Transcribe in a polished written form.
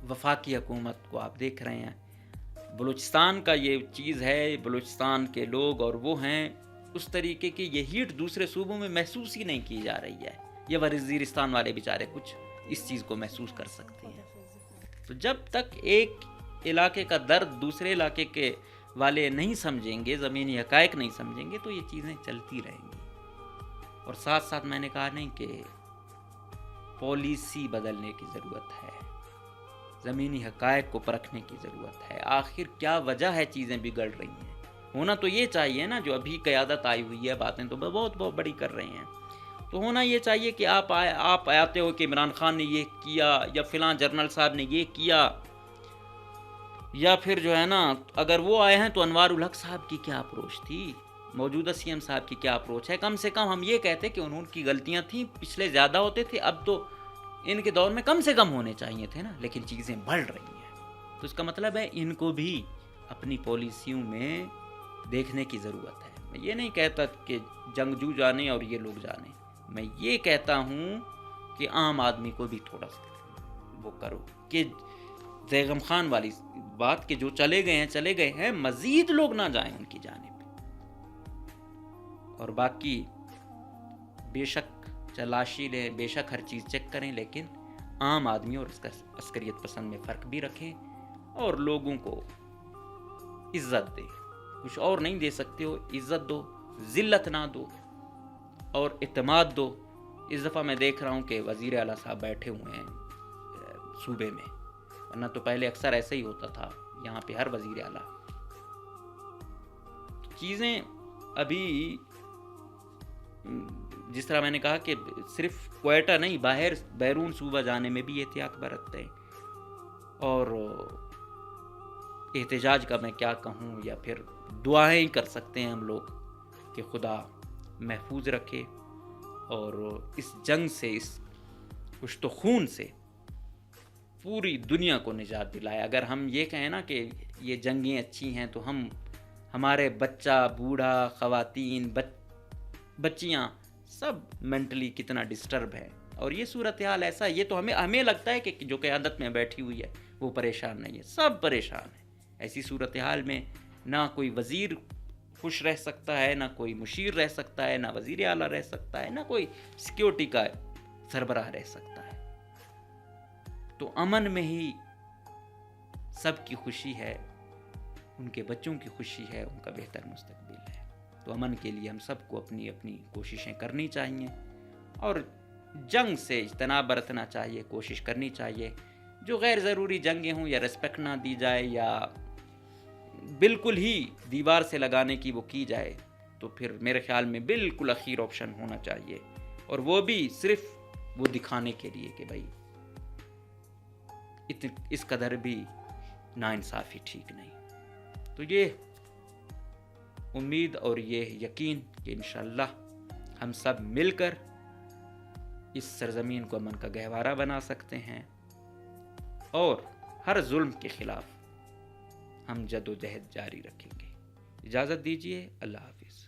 وفاقی حکومت کو آپ دیکھ رہے ہیں، بلوچستان کا یہ چیز ہے، بلوچستان کے لوگ اور وہ ہیں اس طریقے کی یہ ہیٹ دوسرے صوبوں میں محسوس ہی نہیں کی جا رہی ہے. یہ وزیرستان والے بیچارے کچھ اس چیز کو محسوس کر سکتے ہیں. تو جب تک ایک علاقے کا درد دوسرے علاقے کے والے نہیں سمجھیں گے، زمینی حقائق نہیں سمجھیں گے، تو یہ چیزیں چلتی رہیں گی. اور ساتھ ساتھ میں نے کہا نہیں کہ پالیسی بدلنے کی ضرورت ہے، زمینی حقائق کو پرکھنے کی ضرورت ہے. آخر کیا وجہ ہے چیزیں بگڑ رہی ہیں؟ ہونا تو یہ چاہیے نا، جو ابھی قیادت آئی ہوئی ہے، باتیں تو بہت بہت بڑی کر رہے ہیں، تو ہونا یہ چاہیے کہ آپ آتے ہو کہ عمران خان نے یہ کیا، یا فلاں جنرل صاحب نے یہ کیا، یا پھر جو ہے نا اگر وہ آئے ہیں تو انوار الحق صاحب کی کیا اپروچ تھی، موجودہ سی ایم صاحب کی کیا اپروچ ہے. کم سے کم ہم یہ کہتے کہ انہوں کی غلطیاں تھیں، پچھلے زیادہ ہوتے تھے، اب تو ان کے دور میں کم سے کم ہونے چاہیے تھے نا، لیکن چیزیں بڑھ رہی ہیں. تو اس کا مطلب ہے ان کو بھی اپنی پالیسیوں میں دیکھنے کی ضرورت ہے. میں یہ نہیں کہتا کہ جنگجو جانے اور یہ لوگ جانے، میں یہ کہتا ہوں کہ عام آدمی کو بھی تھوڑا سا وہ کرو کہ بیگم خان والی بات کہ جو چلے گئے ہیں مزید لوگ نہ جائیں ان کی جانب. اور باقی بے شک تلاشی لیں، بے شک ہر چیز چیک کریں، لیکن عام آدمی اور اس کا عسکریت پسند میں فرق بھی رکھیں اور لوگوں کو عزت دیں. کچھ اور نہیں دے سکتے ہو، عزت دو، ذلت نہ دو اور اعتماد دو. اس دفعہ میں دیکھ رہا ہوں کہ وزیر اعلیٰ صاحب بیٹھے ہوئے ہیں صوبے میں، ورنہ تو پہلے اکثر ایسا ہی ہوتا تھا یہاں پہ ہر وزیر اعلیٰ. چیزیں ابھی جس طرح میں نے کہا کہ صرف کوئٹہ نہیں، بیرون صوبہ جانے میں بھی احتیاط برتتے ہیں. اور احتجاج کا میں کیا کہوں، یا پھر دعائیں ہی کر سکتے ہیں ہم لوگ کہ خدا محفوظ رکھے اور اس جنگ سے، اس کشت و خون سے پوری دنیا کو نجات دلائے. اگر ہم یہ کہیں نا کہ یہ جنگیں اچھی ہیں، تو ہمارے بچہ، بوڑھا، خواتین، بچیاں سب مینٹلی کتنا ڈسٹرب ہے. اور یہ صورتحال ایسا، یہ تو ہمیں لگتا ہے کہ جو قیادت میں بیٹھی ہوئی ہے وہ پریشان نہیں ہے، سب پریشان ہیں. ایسی صورتحال میں نہ کوئی وزیر خوش رہ سکتا ہے، نہ کوئی مشیر رہ سکتا ہے، نہ وزیر اعلیٰ رہ سکتا ہے، نہ کوئی سیکیورٹی کا سربراہ رہ سکتا ہے. تو امن میں ہی سب کی خوشی ہے، ان کے بچوں کی خوشی ہے، ان کا بہتر مستقبل ہے. تو امن کے لیے ہم سب کو اپنی اپنی کوششیں کرنی چاہیے اور جنگ سے اجتناب برتنا چاہیے، کوشش کرنی چاہیے. جو غیر ضروری جنگیں ہوں یا ریسپیکٹ نہ دی جائے یا بالکل ہی دیوار سے لگانے کی وہ کی جائے، تو پھر میرے خیال میں بالکل اخیر آپشن ہونا چاہیے، اور وہ بھی صرف وہ دکھانے کے لیے کہ بھائی اس قدر بھی ناانصافی ٹھیک نہیں. تو یہ امید اور یہ یقین کہ انشاءاللہ ہم سب مل کر اس سرزمین کو امن کا گہوارہ بنا سکتے ہیں اور ہر ظلم کے خلاف ہم جد و جہد جاری رکھیں گے. اجازت دیجیے، اللہ حافظ.